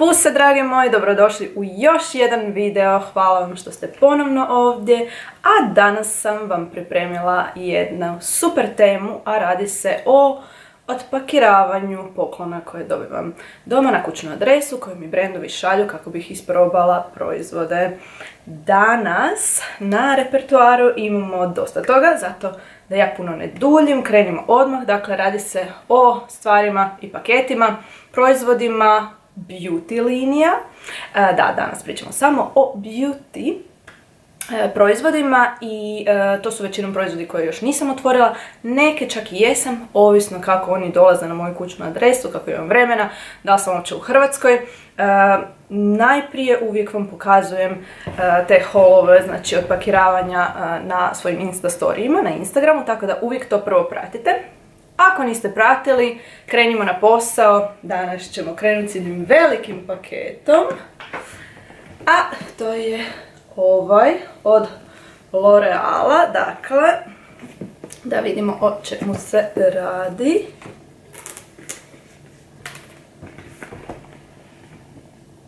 Puse dragi moji, dobrodošli u još jedan video, hvala vam što ste ponovno ovdje, a danas sam vam pripremila jednu super temu, a radi se o otpakiravanju poklona koje dobivam doma na kućnu adresu, koju mi brendovi šalju kako bih isprobala proizvode. Danas na repertoaru imamo dosta toga, zato da ja puno ne duljim, krenimo odmah. Dakle, radi se o stvarima i paketima, proizvodima beauty linija. Da, danas pričamo samo o beauty proizvodima i to su većinom proizvodi koje još nisam otvorila, neke čak i jesam, ovisno kako oni dolaze na moju kućnu adresu, kako imam vremena, da li sam uopće u Hrvatskoj. Najprije uvijek vam pokazujem te haulove, znači otpakiravanja na svojim Insta storijima na Instagramu, tako da uvijek to prvo pratite. Ako niste pratili, krenimo na posao. Danas ćemo krenuti s jednim velikim paketom, a to je ovaj od L'Oreala. Dakle, da vidimo o čemu se radi.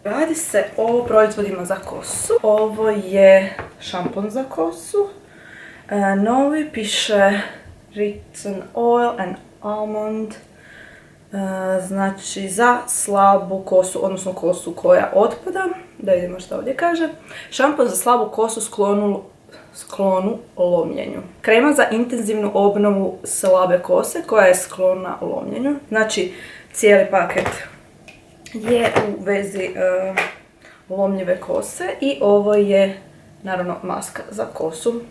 Radi se o proizvodima za kosu. Ovo je šampon za kosu. Novi, piše Written Oil and Almond. Znači za slabu kosu, odnosno kosu koja otpada. Da vidimo što ovdje kaže. Šampon za slabu kosu sklonu lomljenju. Krema za intenzivnu obnovu slabe kose koja je sklona lomljenju. Znači cijeli paket je u vezi lomljive kose i ovo je naravno maska za kosu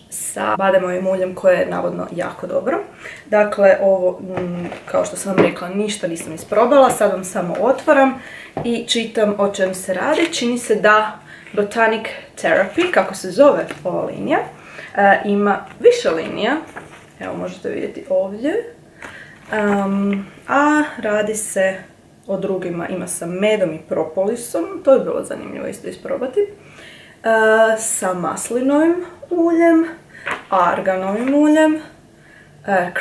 sa bademovim uljem koje je navodno jako dobro. Dakle, ovo, kao što sam vam rekla, ništa nisam isprobala, sad vam samo otvaram i čitam o čem se radi. Čini se da Botanic Therapy, kako se zove ova linija, ima više linija, evo možete vidjeti ovdje, a radi se o drugima, ima sa medom i propolisom, to je bilo zanimljivo isto isprobati, sa maslinovim uljem, arganovim uljem,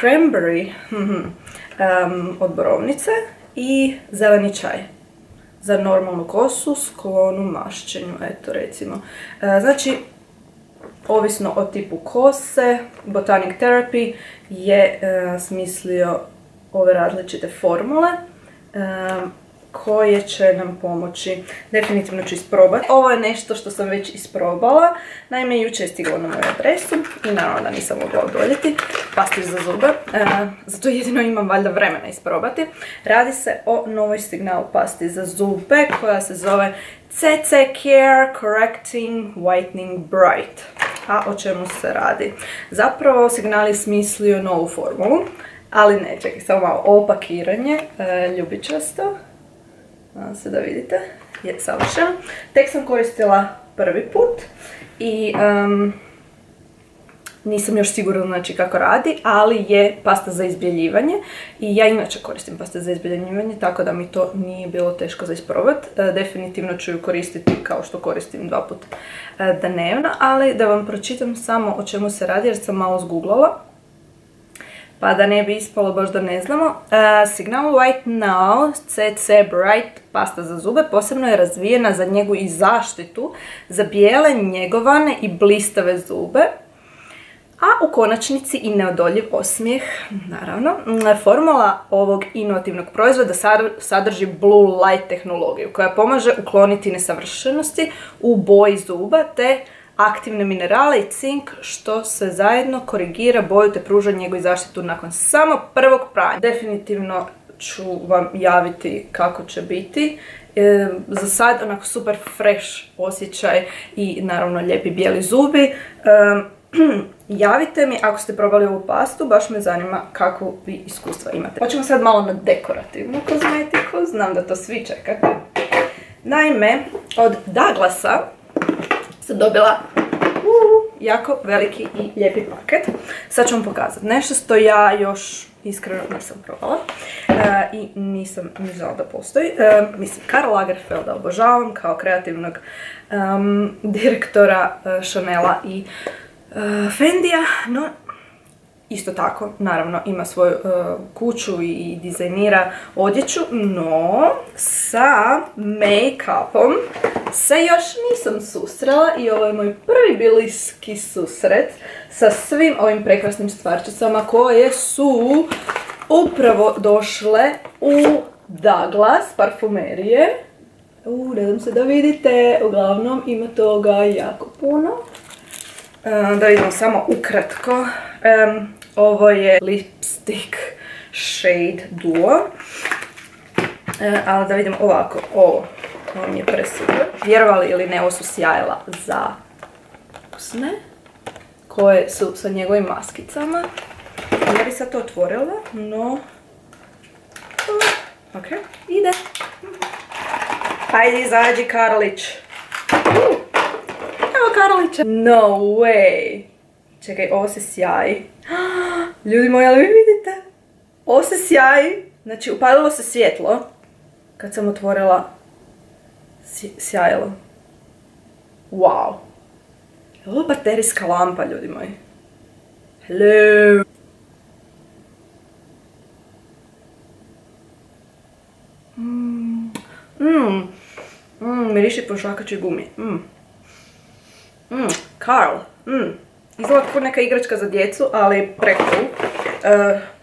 cranberry od borovnice i zeleni čaj za normalnu kosu, sklonu mašćenju, eto recimo. Znači, ovisno o tipu kose, Botanic Therapy je smislio ove različite formule koje će nam pomoći. Definitivno ću isprobati. Ovo je nešto što sam već isprobala. Naime, jučer je stiglo na moju adresu i naravno da nisam mogla odoljeti. Pastiš za zube. Zato jedino imam valjda vremena isprobati. Radi se o novoj Signal pasti za zube koja se zove CC Care Correcting Whitening Bright. A o čemu se radi? Zapravo Signal je smislio novu formulu, ali ne, čekaj, samo malo. Ovo pakiranje, ljubičasto. Nadam se da vidite, je savršeno. Tek sam koristila prvi put i nisam još sigurna znači kako radi, ali je pasta za izbjeljivanje i ja inače koristim paste za izbjeljivanje, tako da mi to nije bilo teško za isprobati. Definitivno ću ju koristiti kao što koristim 2 puta dnevno, ali da vam pročitam samo o čemu se radi jer sam malo zguglala. Pa da ne bi ispalo baš da ne znamo. Signal White Now CC Bright pasta za zube posebno je razvijena za njegu i zaštitu za bijele, njegovane i blistave zube, a u konačnici i neodoljiv osmijeh, naravno. Formula ovog inovativnog proizvoda sadrži Blue Light tehnologiju koja pomaže ukloniti nesavršenosti u boji zuba te aktivne minerale i cink, što se zajedno korigira boju te pruža njegu i zaštitu nakon samo prvog pranja. Definitivno ću vam javiti kako će biti. Za sad onako super fresh osjećaj i naravno lijepi bijeli zubi. Javite mi ako ste probali ovu pastu, baš me zanima kakvu vi iskustva imate. Hoćemo sad malo na dekorativnu kozmetiku, znam da to svi čekate. Naime, od Douglasa sam dobila jako veliki i lijepi paket. Sad ću vam pokazati nešto što ja još iskreno nisam probala i nisam ni znala da postoji. Mislim, Karl Lagerfelda obožavam kao kreativnog direktora Chanela i Fendija, no isto tako, naravno, ima svoju kuću i dizajnira odjeću, no sa make-upom se još nisam susrela i ovo je moj prvi bliski susret sa svim ovim prekrasnim stvarčicama koje su upravo došle u Douglas parfumerije. Nadam se da vidite, uglavnom ima toga jako puno. Da vidimo samo ukratko. Ovo je lipstick shade Duo. Ali da vidimo ovako, ovo mi je presuper. Vjerovali ili ne, ovo su sjajila za usne, koje su sa njegovim maskicama. Ja bi sad to otvorila, no... Ok, ide. Hajde, izađi, Karlić. Evo Karlića. No way. Čekaj, ovo se sjaji. Ljudi moji, ali vi vidite? Ovo se sjaji. Znači, upalilo se svjetlo. Kad sam otvorila, sjajilo. Wow. Je ovo baterijska lampa, ljudi moji? Hello. Miriši po žvakačoj gumi. Karl. Izgleda kao neka igračka za djecu, ali pre-cool.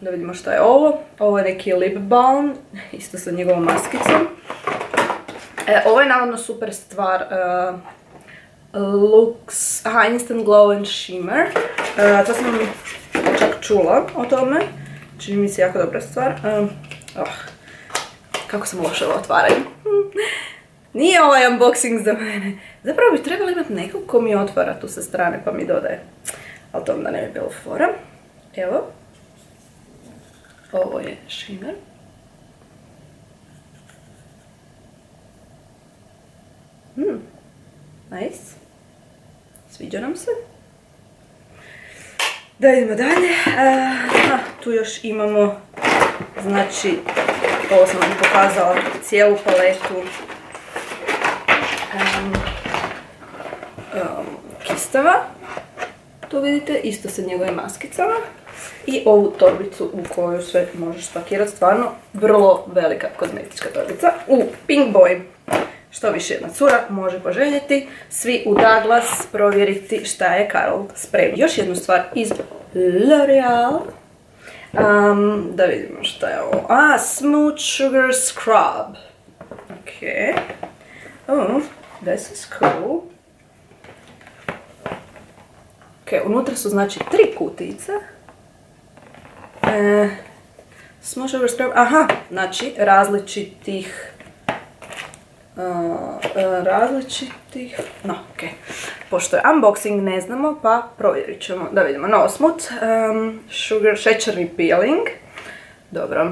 Da vidimo šta je ovo. Ovo je neki lip balm, isto sa njegovom maskicom. Ovo je navodno super stvar. Lux, Instant Glow and Shimmer. To sam čak čula o tome. Čini mi se jako dobra stvar. Kako sam loša u otvaranju. Nije ovaj unboxing za mene. Zapravo bi trebala imati nekog ko mi otvara tu sa strane pa mi dodaje. Ali to onda ne bi bilo fora. Evo. Ovo je shimmer. Nice. Sviđa nam se. Da idemo dalje. Tu još imamo, znači, ovo sam vam pokazala cijelu paletu kistava. Tu vidite, isto sa njegovim maskicama. I ovu torbicu u koju sve možeš spakirati, stvarno vrlo velika kozmetička torbica. U pink boji. Što više jedna cura može poželjeti. Svi u Douglas provjeriti šta je Karl spremio. Još jednu stvar iz L'Oreal. Da vidimo šta je ovo. Smooth Sugar Scrub. Ok. Oh, this is cool. Ok, unutra su znači 3 kutice. Smooth Sugar Scrub. Aha, znači različitih... No, ok. Pošto je unboxing ne znamo, pa provjerit ćemo. Da vidimo. No, Smooth Sugar šećerni peeling. Dobro.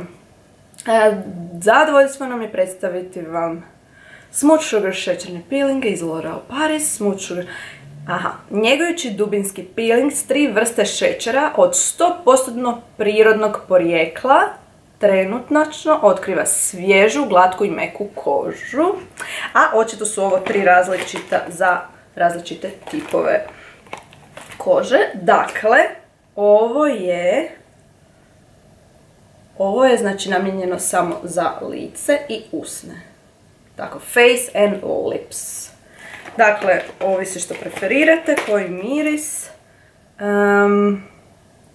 Zadovoljstvo nam je predstaviti vam Smooth Sugar šećerni peeling iz L'Oreal Paris. Smooth Sugar... Aha. Njegujući dubinski peeling s 3 vrste šećera od 100% prirodnog porijekla, trenutačno otkriva svježu, glatku i meku kožu. A očito su ovo 3 različita za različite tipove kože. Dakle, ovo je znači namijenjeno samo za lice i usne. Tako, face and lips. Dakle, ovisi što preferirate, koji miris.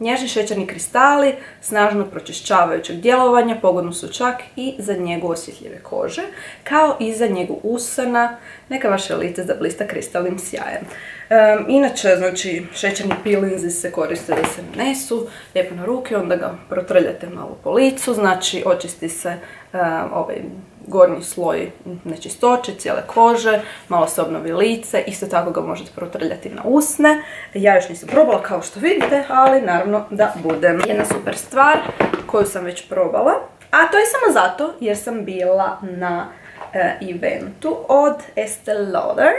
Nježni šećerni kristali, snažno pročišćavajućeg djelovanja, pogodno su čak i za njegu osjetljive kože, kao i za njegu usana, neka vaše lice zablista kristalnim sjajem. Inače, znači, šećerni peelinzi se koriste da se nanesu lijepo na ruke, onda ga protrljate malo po licu, znači očisti se ovaj gornji sloj nečistoće, cijele kože, malo se obnovi lice, isto tako ga možete protrljati na usne. Ja još nisam probala kao što vidite, ali naravno da budem. Jedna super stvar koju sam već probala, a to je samo zato jer sam bila na eventu od Estee Lauder.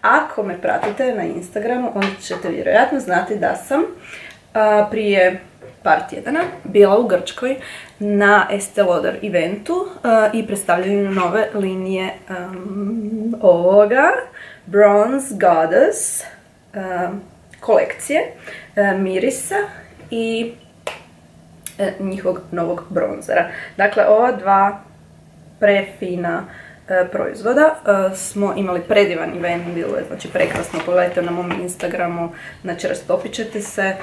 Ako me pratite na Instagramu, onda ćete vjerojatno znati da sam prije par tjedana bila u Grčkoj na Estee Lauder eventu i predstavljanju nove linije ovoga Bronze Goddess kolekcije mirisa i njihovog novog bronzera. Dakle, ova dva prefina proizvoda smo imali predivan event, bilo je znači prekrasno, pogledajte na mom Instagramu, znači rastopit ćete se.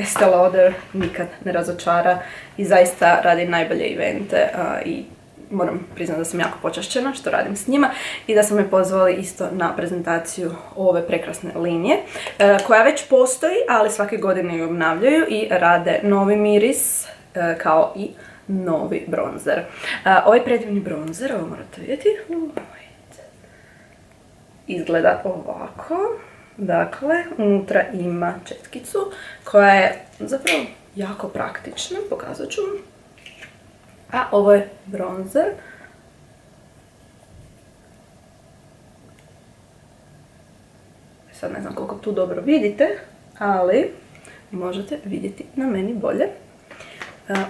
Estee Lauder nikad ne razočara i zaista radi najbolje evente i moram priznati da sam jako počašćena što radim s njima i da su me pozvali isto na prezentaciju ove prekrasne linije koja već postoji, ali svake godine ju obnavljaju i rade novi miris kao i novi bronzer. Ovaj predivni bronzer, ovo morate vidjeti, izgleda ovako. Dakle, unutra ima četkicu koja je zapravo jako praktična, pokazat ću vam. A ovo je bronzer. Sad ne znam koliko tu dobro vidite, ali možete vidjeti na meni bolje.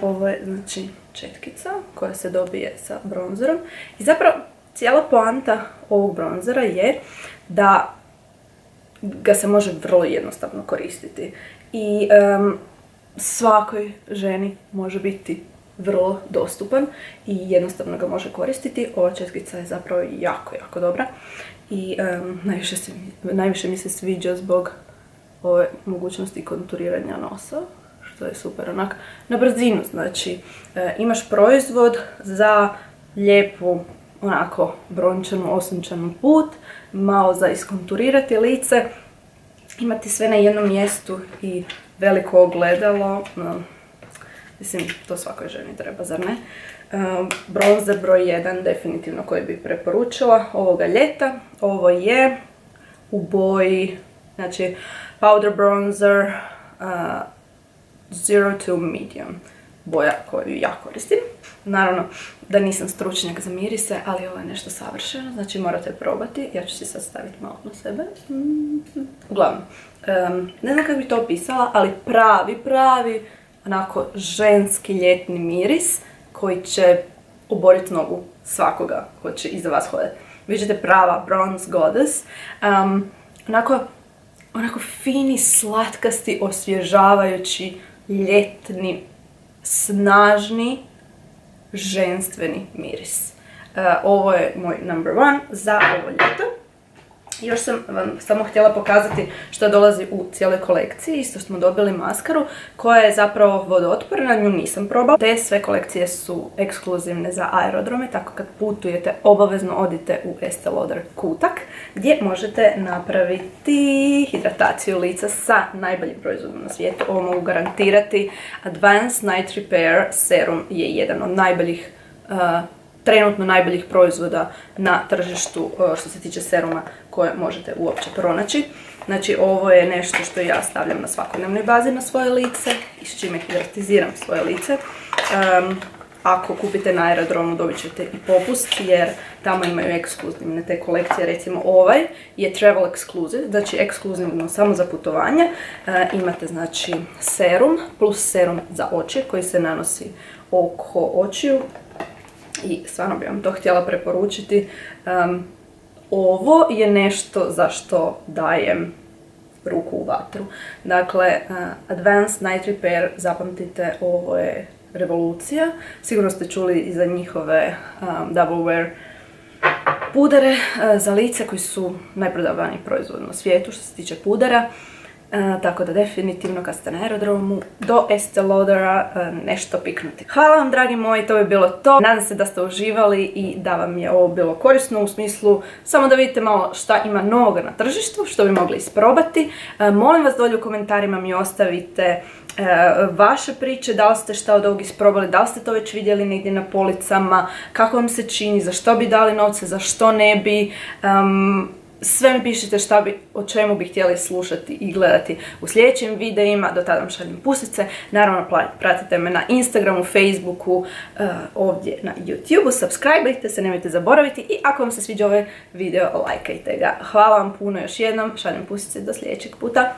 Ovo je znači četkica koja se dobije sa bronzerom. I zapravo cijela poanta ovog bronzera je da ga se može vrlo jednostavno koristiti. I svakoj ženi može biti vrlo dostupan i jednostavno ga može koristiti. Ova četkica je zapravo jako, jako dobra i najviše mi se sviđa zbog ove mogućnosti konturiranja nosa, što je super onak na brzinu. Znači, imaš proizvod za lijepu, onako brončanu, osunčanu put, malo za iskonturirati lice, imati sve na jednom mjestu i veliko ogledalo. Mislim, to svakoj ženi treba, zar ne? Bronzer broj 1 definitivno koji bi preporučila ovoga ljeta. Ovo je u boji, znači powder bronzer 0 to medium. Boja koju ja koristim. Naravno da nisam stručnjak za mirise, ali ovo je nešto savršeno, znači morate probati. Ja ću si sad staviti malo na sebe. Uglavnom, ne znam kako bi to opisala, ali pravi, onako ženski ljetni miris koji će oboriti nogu svakoga ko će iza vas hodati. Vi ćete prava bronze goddess. Onako fini, slatkasti, osvježavajući, ljetni, snažni, ženstveni miris. Ovo je moj number one za ovo ljeto. Još sam vam samo htjela pokazati što dolazi u cijeloj kolekciji. Isto smo dobili maskaru koja je zapravo vodootporna, nju nisam probala. Te sve kolekcije su ekskluzivne za aerodrome, tako kad putujete obavezno odite u Estee Lauder kutak gdje možete napraviti hidrataciju lica sa najboljim proizvodom na svijetu. Ovo mogu garantirati. Advanced Night Repair serum je jedan od najboljih trenutno najboljih proizvoda na tržištu što se tiče seruma koje možete uopće pronaći. Znači, ovo je nešto što ja stavljam na svakodnevnoj bazi na svoje lice i s čime hidratiziram svoje lice. Ako kupite na aerodromu dobit ćete i popust jer tamo imaju ekskluzivne te kolekcije. Recimo ovaj je travel exclusive, znači ekskluzivno samo za putovanje. Imate znači serum plus serum za oči koji se nanosi oko očiju. I stvarno bih vam to htjela preporučiti. Ovo je nešto za što dajem ruku u vatru. Dakle, Advanced Night Repair, zapamtite, ovo je revolucija. Sigurno ste čuli i za njihove Double Wear pudere za lice koji su najprodavaniji proizvod na svijetu što se tiče pudera. Tako da definitivno kad ste na aerodromu do Estee Laudera nešto piknuti. Hvala vam dragi moji, to bi bilo to. Nadam se da ste uživali i da vam je ovo bilo korisno u smislu samo da vidite malo šta ima novoga na tržištu, što bi mogli isprobati. Molim vas dolje u komentarima mi ostavite vaše priče, da li ste šta od ovog isprobali, da li ste to već vidjeli negdje na policama, kako vam se čini, za što bi dali novce, za što ne bi. Sve mi pišite o čemu bi htjeli slušati i gledati u sljedećim videima. Do tada vam šaljem pusice. Naravno, pratite me na Instagramu, Facebooku, ovdje na YouTubeu. Subscribeajte se, nemojte zaboraviti. I ako vam se sviđa ovaj video, lajkajte ga. Hvala vam puno još jednom. Šaljem pusice do sljedećeg puta.